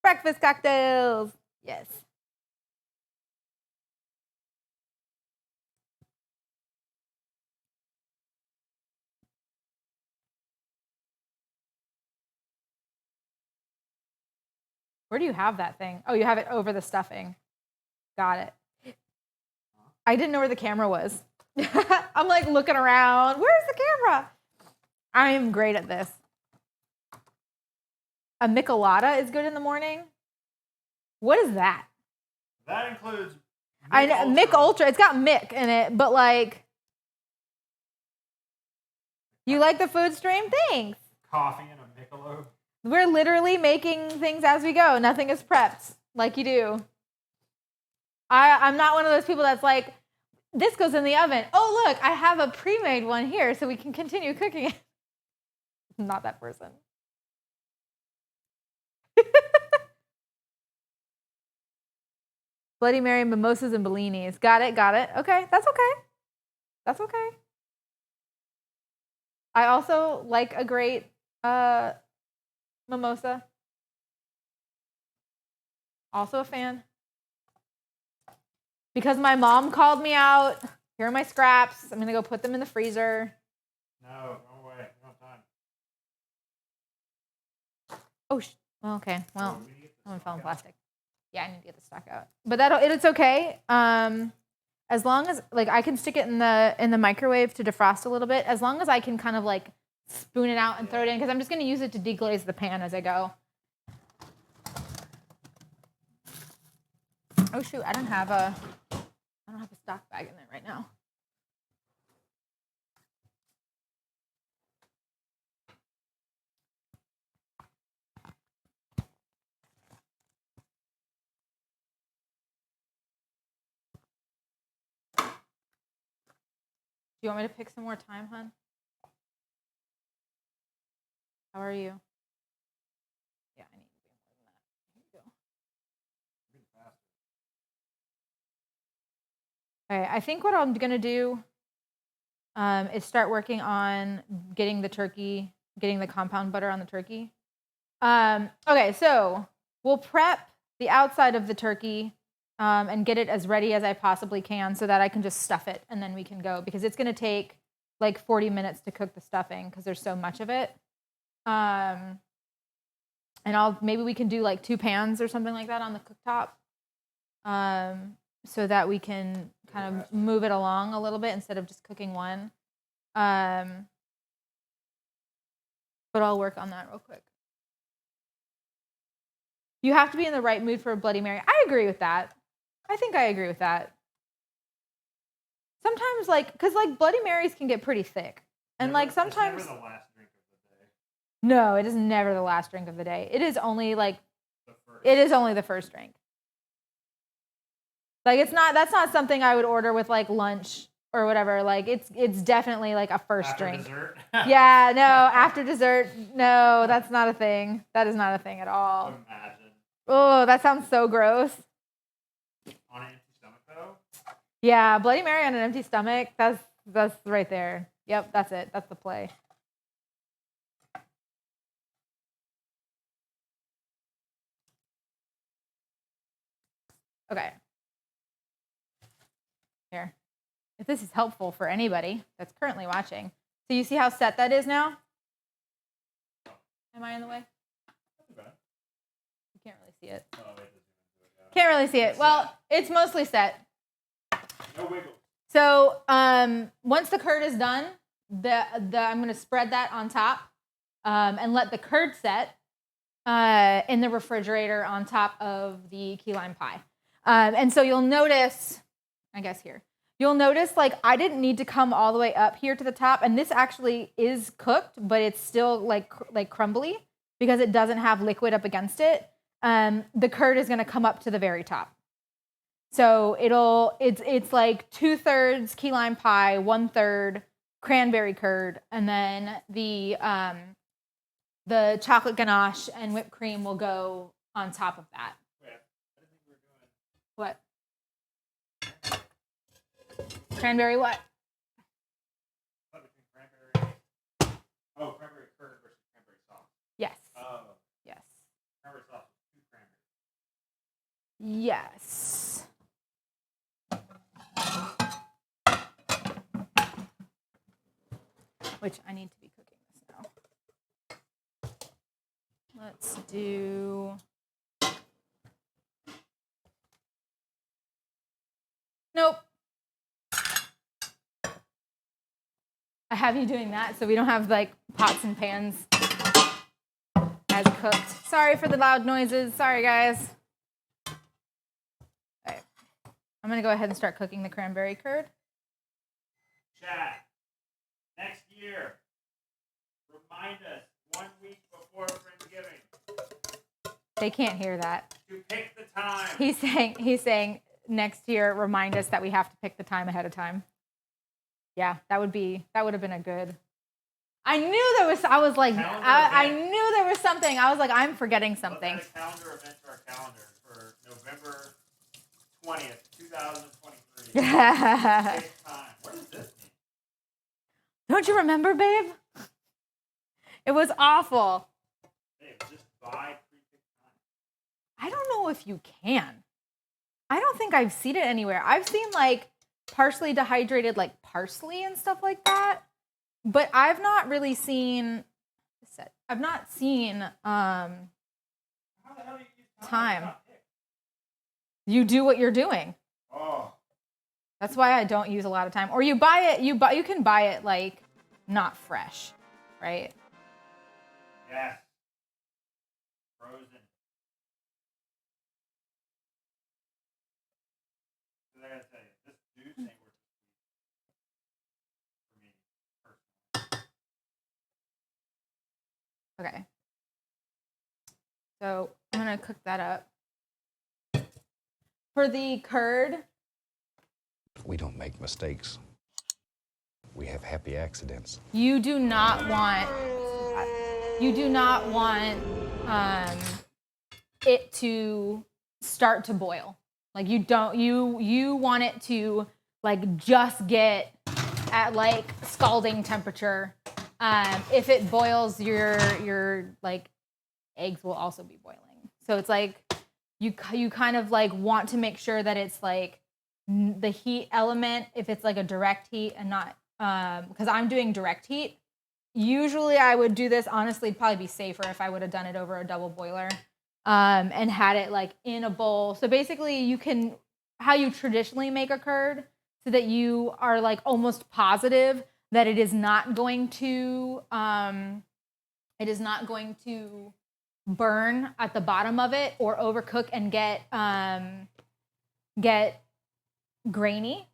Breakfast cocktails. Yes. Where do you have that thing? Oh, you have it over the stuffing. Got it. I didn't know where the camera was. I'm like looking around. Where's the camera? I am great at this. A michelada is good in the morning. What is that? That includes I know Mick Ultra. It's got Mick in it, but like, you like the food stream? Thanks. Coffee and a Michelob. We're literally making things as we go. Nothing is prepped like you do. I'm not one of those people that's like, this goes in the oven. Oh, look, I have a pre-made one here so we can continue cooking it. I'm not that person. Bloody Mary, mimosas, and bellinis. Got it, got it. Okay, that's okay. That's okay. I also like a great mimosa. Also a fan. Because my mom called me out. Here are my scraps. I'm going to go put them in the freezer. No, wrong way. We don't have time. Oh, well, okay. Well, I'm going to fall in plastic. Yeah, I need to get the stock out. But it's okay. As long as like I can stick it in the microwave to defrost a little bit. As long as I can kind of like spoon it out and throw it in, because I'm just going to use it to deglaze the pan as I go. Oh shoot! I don't have a stock bag in there right now. Do you want me to pick some more time, hon? How are you? Yeah, I need to be more than that. Here you go. Okay, I think what I'm gonna do is start working on getting the compound butter on the turkey. Okay, so we'll prep the outside of the turkey and get it as ready as I possibly can so that I can just stuff it and then we can go, because it's going to take like 40 minutes to cook the stuffing because there's so much of it. And maybe we can do like 2 pans or something like that on the cooktop so that we can kind of move it along a little bit instead of just cooking one. But I'll work on that real quick. You have to be in the right mood for a Bloody Mary. I agree with that. I think I agree with that. Sometimes, like, because like Bloody Marys can get pretty thick, and like sometimes. It's never the last drink of the day. No, it is never the last drink of the day. It is only like, it is only the first drink. Like it's not. That's not something I would order with like lunch or whatever. Like it's definitely like a first After drink. Dessert? Yeah, no, after dessert. No, that's not a thing. That is not a thing at all. Imagine. Oh, that sounds so gross. On an empty stomach, though? Yeah, Bloody Mary on an empty stomach, that's right there. Yep, that's it. That's the play. Okay. Here. If this is helpful for anybody that's currently watching. So you see how set that is now? Am I in the way? You can't really see it. Can't really see it. Well, it's mostly set. No wiggle. So once the curd is done, I'm going to spread that on top and let the curd set in the refrigerator on top of the key lime pie. And so you'll notice, I guess here, you'll notice like I didn't need to come all the way up here to the top, and this actually is cooked, but it's still like crumbly because it doesn't have liquid up against it. The curd is going to come up to the very top. So it's like 2/3 key lime pie, 1/3 cranberry curd, and then the chocolate ganache and whipped cream will go on top of that. Wait, I didn't think we were doing. What? Cranberry what? Cranberry curd versus cranberry sauce. Yes. Oh. Yes. Cranberry sauce with 2 cranberries. Yes. Which I need to be cooking this now. Let's do... Nope. I have you doing that so we don't have like pots and pans as cooked. Sorry for the loud noises. Sorry, guys. All right. I'm going to go ahead and start cooking the cranberry curd. Chat. Next year, remind us 1 week before Thanksgiving. They can't hear that. To pick the time. He's saying next year, remind us that we have to pick the time ahead of time. Yeah, that would have been a good. I knew there was. I was like, I knew there was something. I was like, I'm forgetting something. Let's add a calendar event to our calendar for November 20th, 2023. Pick time. What does this mean? Don't you remember, babe? It was awful. Babe, just buy pre-picked time. I don't know if you can. I don't think I've seen it anywhere. I've seen like partially dehydrated like parsley and stuff like that, but I've not really seen. I've not seen How the hell do you use time. You do what you're doing. Oh. That's why I don't use a lot of time. Or you buy it. You can buy it like not fresh, right? Yes. Frozen. So I gotta tell you, this juice ain't worth it for me personally. Okay. So I'm gonna cook that up. For the curd, we don't make mistakes. We have happy accidents. you do not want it to start to boil. Like you want it to like just get at like scalding temperature. If it boils, your like eggs will also be boiling. So it's like you kind of like want to make sure that it's like the heat element, if it's like a direct heat and not because I'm doing direct heat. Usually I would do this, honestly, it'd probably be safer if I would have done it over a double boiler and had it like in a bowl. So basically you can, how you traditionally make a curd so that you are like almost positive that it is not going to burn at the bottom of it or overcook and get grainy.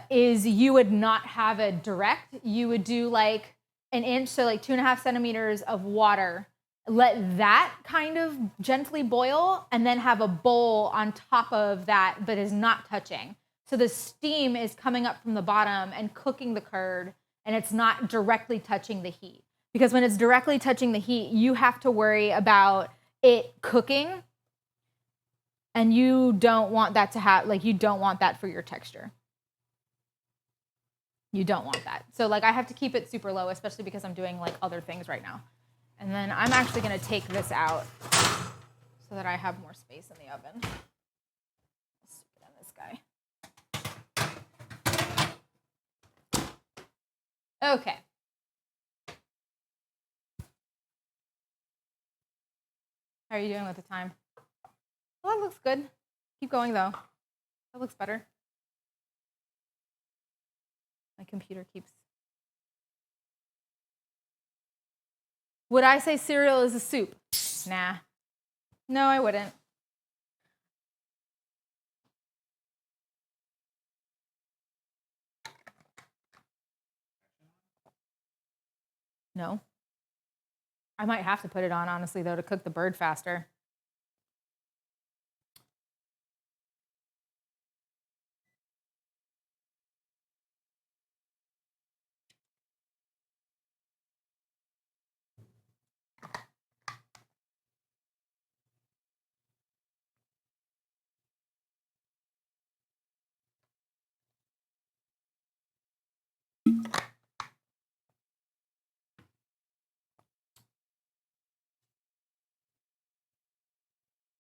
Is you would not have a direct. You would do like an inch, so like 2.5 centimeters of water. Let that kind of gently boil and then have a bowl on top of that but is not touching. So the steam is coming up from the bottom and cooking the curd and it's not directly touching the heat. Because when it's directly touching the heat, you have to worry about it cooking and you don't want that to have, like you don't want that for your texture. You don't want that. So like I have to keep it super low, especially because I'm doing like other things right now. And then I'm actually gonna take this out so that I have more space in the oven. Let's stick it on this guy. Okay. How are you doing with the time? Well, that looks good. Keep going though. That looks better. My computer keeps. Would I say cereal is a soup? Nah. No, I wouldn't. No. I might have to put it on, honestly, though, to cook the bird faster.